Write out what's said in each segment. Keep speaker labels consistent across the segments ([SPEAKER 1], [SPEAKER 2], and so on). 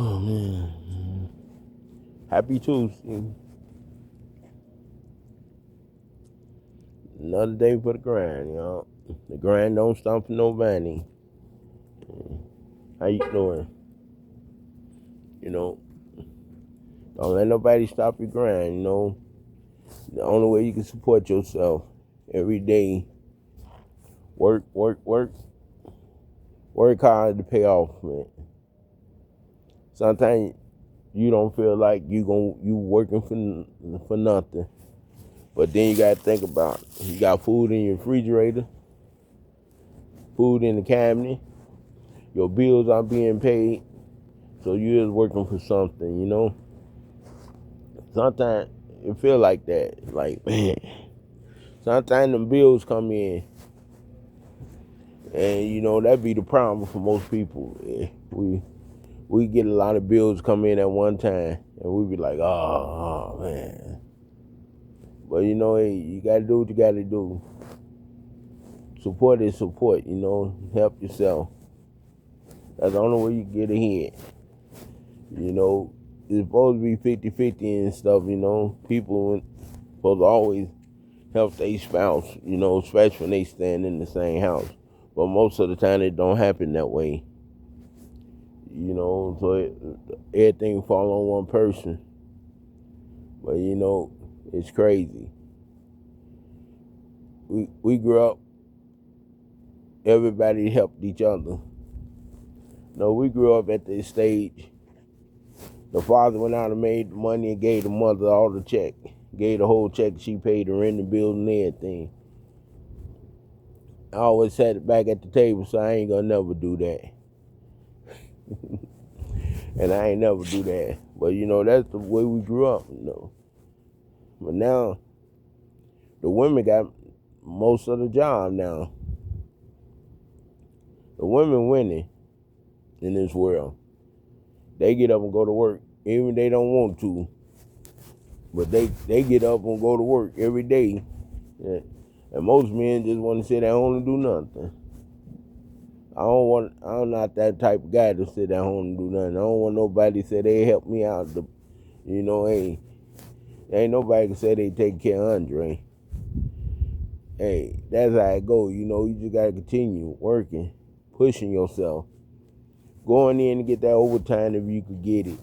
[SPEAKER 1] Oh man. Happy Tuesday. Another day for the grind, y'all. The grind don't stop for no vanity. How you doing? Don't let nobody stop your grind, The only way you can support yourself every day. Work hard to pay off, man. Sometimes you don't feel like you working for nothing. But then you gotta think about it. You got food in your refrigerator, food in the cabinet, your bills aren't being paid, so you is working for something, Sometimes it feel like that. Like, man, sometimes them bills come in, and that be the problem for most people. We get a lot of bills come in at one time, and we be like, oh man. But hey, you gotta do what you gotta do. Support is support, help yourself. That's the only way you get ahead. It's supposed to be 50-50 and stuff, People supposed to always help their spouse, especially when they stand in the same house. But most of the time it don't happen that way. So everything fall on one person. But it's crazy. We grew up, everybody helped each other. We grew up at this stage. The father went out and made the money and gave the mother all the check. Gave the whole check, she paid the rent, the bills, and everything. I always sat back at the table, so I ain't gonna never do that. And I ain't never do that. But that's the way we grew up, But now, the women got most of the job now. The women winning in this world. They get up and go to work, even they don't want to. But they get up and go to work every day. Yeah. And most men just want to sit at home and do nothing. I'm not that type of guy to sit at home and do nothing. I don't want nobody to say they help me out. Hey, ain't nobody can say they take care of Andre. Hey, that's how it go. You just got to continue working, pushing yourself. Going in and get that overtime if you could get it.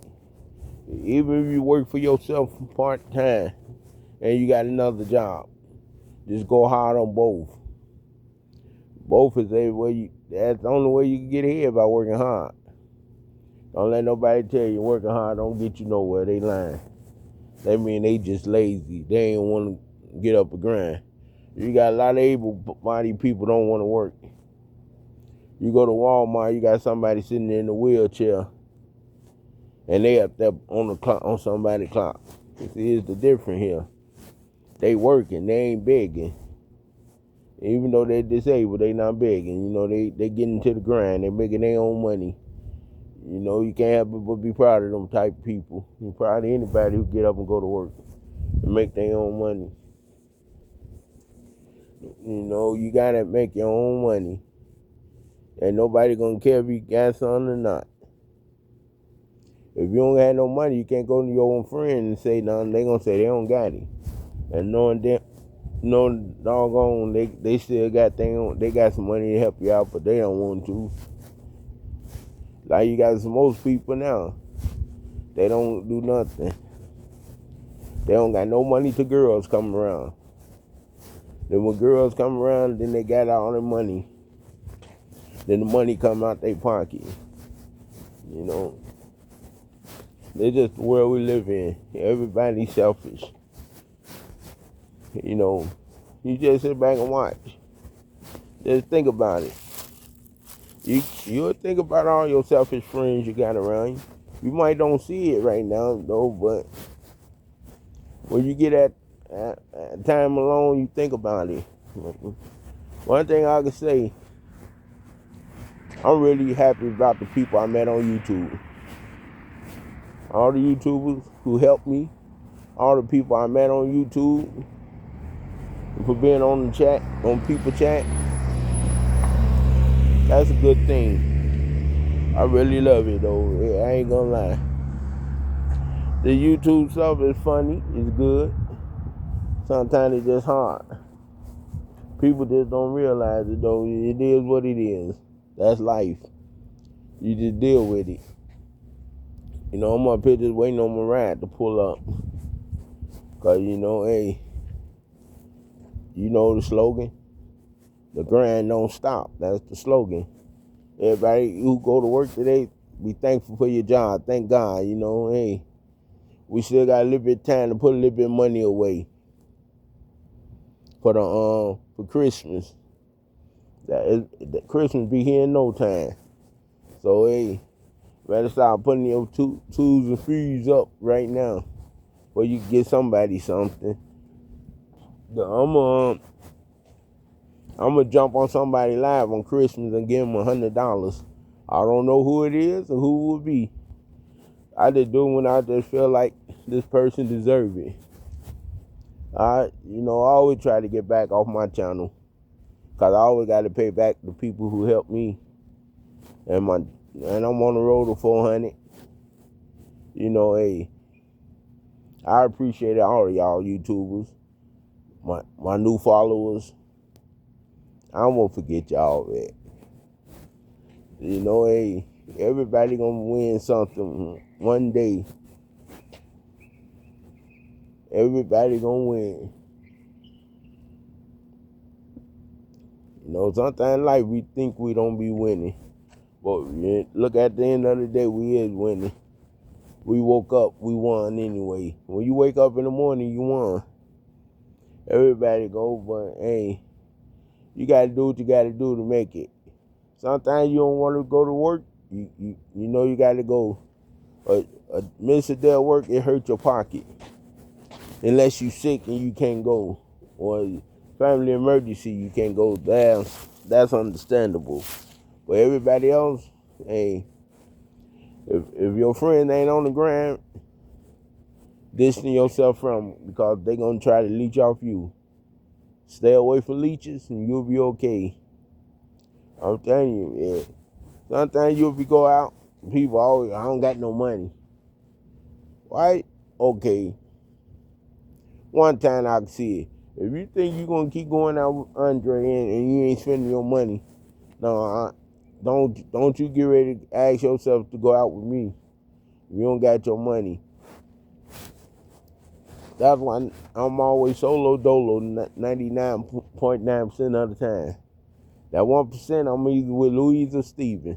[SPEAKER 1] Even if you work for yourself part-time and you got another job, just go hard on both. Both is that's the only way you can get ahead, by working hard. Don't let nobody tell you working hard don't get you nowhere. They lying. They mean they just lazy. They ain't want to get up and grind. You got a lot of able-bodied people don't want to work. You go to Walmart, you got somebody sitting in a wheelchair, and they up there on the clock, on somebody's clock. Here's the difference here. They working, they ain't begging. Even though they're disabled, they not begging. They getting to the grind. They making their own money. You can't help but be proud of them type of people. You're proud of anybody who get up and go to work and make their own money. You gotta make your own money. And nobody gonna care if you got something or not. If you don't have no money, you can't go to your own friend and say nothing. They gonna say they don't got it. And knowing them, doggone, they still got they got some money to help you out, but they don't want to. Like you got most people now, they don't do nothing. They don't got no money till girls come around. Then when girls come around, then they got all their money. Then the money come out their pocket. It's just the world we live in. Everybody's selfish. You just sit back and watch. Just think about it. You'll think about all your selfish friends you got around you. You might don't see it right now, though, but when you get at time alone, you think about it. One thing I can say, I'm really happy about the people I met on YouTube. All the YouTubers who helped me, all the people I met on YouTube, for being on the chat, on people chat, that's a good thing. I really love it though. I ain't gonna lie. The YouTube stuff is funny. It's good. Sometimes it's just hard. People just don't realize it though. It is what it is. That's life. You just deal with it. You know, I'm up here just waiting on my ride to pull up. Cause you know, hey, you know the slogan? The grind don't stop. That's the slogan. Everybody who go to work today, be thankful for your job. Thank God, you know, hey, we still got a little bit of time to put a little bit of money away for Christmas. That Christmas be here in no time. So hey, better start putting your twos and threes up right now, or you can get somebody something. I'm gonna jump on somebody live on Christmas and give them $100. I don't know who it is or who it will be. I just do it when I just feel like this person deserves it. I always try to get back off my channel, cause I always got to pay back the people who helped me, and I'm on the road to 400. You know, hey, I appreciate all of y'all YouTubers, my new followers. I won't forget y'all, man. You know, hey, everybody gonna win something one day. Everybody gonna win. You know, sometimes in life we think we don't be winning, but look, at the end of the day, we is winning. We woke up, we won anyway. When you wake up in the morning, you won. Everybody go, but hey, you gotta do what you gotta do to make it. Sometimes you don't want to go to work. You know you gotta go. Miss a day at work, it hurt your pocket. Unless you sick and you can't go, or family emergency, you can't go. That's understandable. But everybody else, hey, if your friend ain't on the ground, distance yourself from them, because they gonna try to leech off you. Stay away from leeches and you'll be okay. I'm telling you, yeah. Sometimes you'll go out, people always, I don't got no money. Right? Okay. One time I can see it. If you think you're gonna keep going out with Andre and you ain't spending your money, no, don't you get ready to ask yourself to go out with me if you don't got your money. That's why I'm always solo dolo 99.9% of the time. That 1% I'm either with Louise or Steven.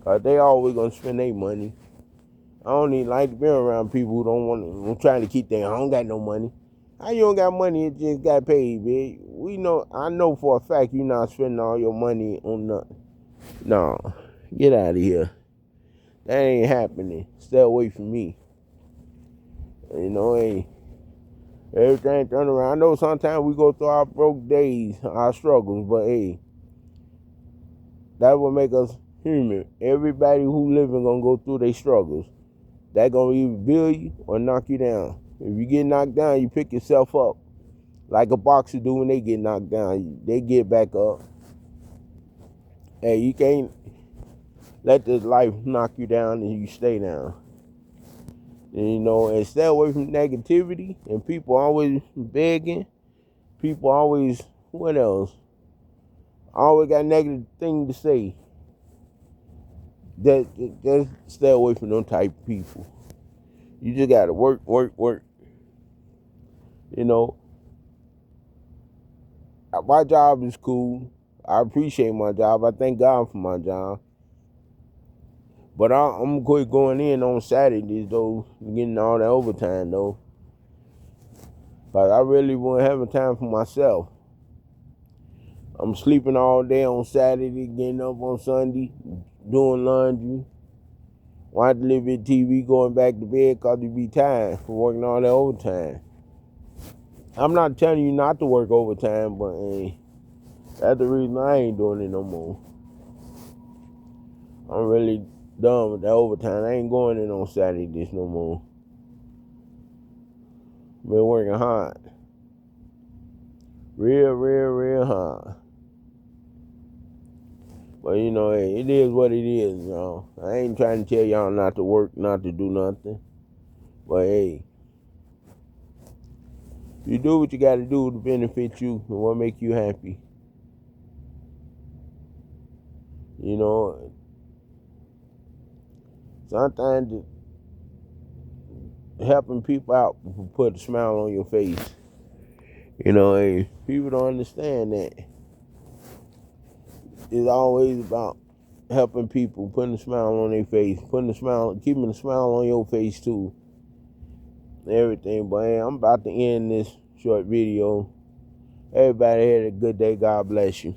[SPEAKER 1] Cause they always gonna spend their money. I don't even like to be around people who I'm trying to keep their, I don't got no money. How you don't got money and just got paid, bitch? I know for a fact you not spending all your money on nothing. No, get out of here. That ain't happening. Stay away from me. You know, hey, everything turn around. I know sometimes we go through our broke days, our struggles, but hey, that will make us human. Everybody who living gonna go through their struggles. That gonna either build you or knock you down. If you get knocked down, you pick yourself up. Like a boxer do when they get knocked down. They get back up. Hey, you can't let this life knock you down and you stay down. And stay away from negativity, and people always begging. People always, what else? Always got negative thing to say. Just stay away from them type of people. You just gotta work. My job is cool. I appreciate my job. I thank God for my job. But I'm going to quit going in on Saturdays, though, getting all that overtime, though. Because I really wasn't having time for myself. I'm sleeping all day on Saturday, getting up on Sunday, doing laundry, watching a little bit of TV, going back to bed because you be tired for working all that overtime. I'm not telling you not to work overtime, but hey, that's the reason I ain't doing it no more. I'm really done with that overtime. I ain't going in on Saturdays no more. Been working hard. Real hard. But you know, hey, it is what it is, you know. I ain't trying to tell y'all not to work, not to do nothing. But hey, you do what you gotta do to benefit you and what make you happy. You know, sometimes helping people out will put a smile on your face. You know, hey, people don't understand that. It's always about helping people, putting a smile on their face, keeping a smile on your face too. Everything. But hey, I'm about to end this short video. Everybody had a good day. God bless you.